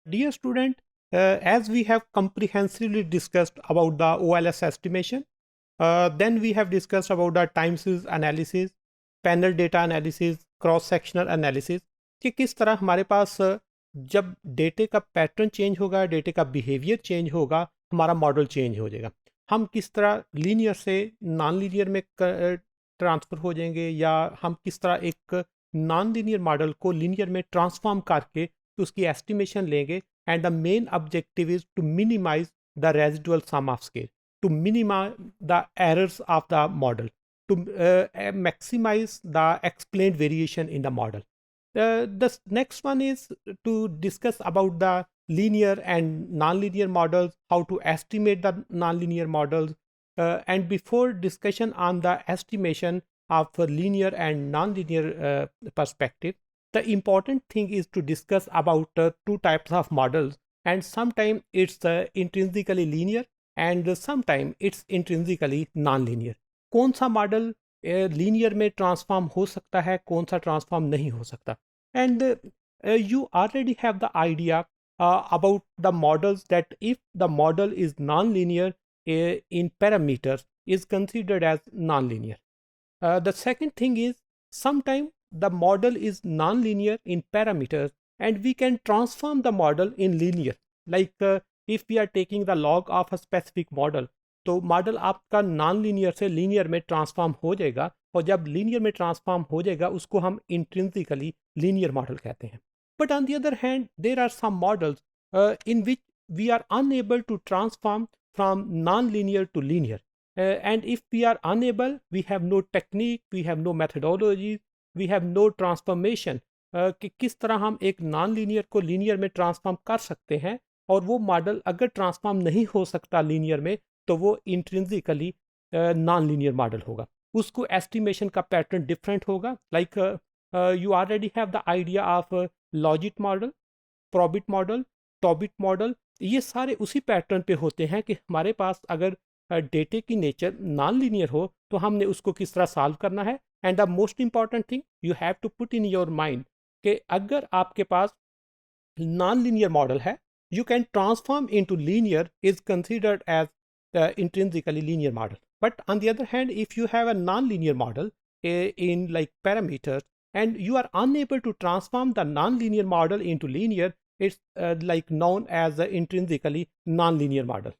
Dear student, as we have comprehensively discussed about the OLS estimation, then we have discussed about the time series analysis, panel data analysis, cross sectional analysis कि किस तरह हमारे पास जब डेटे का pattern change होगा, डेटे का behaviour change होगा, हमारा मॉडल चेंज हो जाएगा। हम किस तरह लीनियर से नॉन लीनियर में ट्रांसफ़र हो जाएंगे, या हम किस तरह एक नॉन लीनियर मॉडल को लीनियर में ट्रांसफॉर्म करके तो उसकी एस्टिमेशन लेंगे। And the main objective is to minimize the residual sum of scale, to minimize the errors of the model, to maximize the explained variation in the model. The next one is to discuss about the linear and nonlinear models, how to estimate the nonlinear models. And before discussion on the estimation of linear and nonlinear perspective, the important thing is to discuss about two types of models, and sometimes it's intrinsically linear and sometimes it's intrinsically non-linear. कौन सा model linear में transform हो सकता है, कौन सा transform नहीं हो सकता. And you already have the idea about the models, that if the model is non-linear in parameters is considered as non-linear. The second thing is, sometimes the model is non-linear in parameters and we can transform the model in linear, like if we are taking the log of a specific model, तो model आपका non linear से linear में transform हो जाएगा, और जब linear में transform हो जाएगा उसको हम इंट्रिंसिकली लीनियर मॉडल कहते हैं. But on the other hand there are some models in which we are unable to transform from non linear to linear, and if we are unable, we have no technique, we have no methodology, we have no transformation, कि किस तरह हम एक non linear को linear में transform कर सकते हैं. और वो मॉडल अगर ट्रांसफॉर्म नहीं हो सकता लीनियर में, तो वो इंट्रिंसिकली नॉन लीनियर मॉडल होगा. उसको एस्टिमेशन का पैटर्न डिफरेंट होगा. Like you already have the idea of logit model, probit model, tobit model. ये सारे उसी पैटर्न पे होते हैं कि हमारे पास अगर डेटे की नेचर नॉन लीनियर हो तो हमने उसको किस तरह सॉल्व करना है. And the most important thing you have to put in your mind कि अगर आपके पास नॉन लीनियर मॉडल है, you can transform into linear is considered as the intrinsically linear model. But on the other hand, if you have a non-linear model in like parameters and you are unable to transform the non-linear model into linear, it's like known as the intrinsically non-linear model.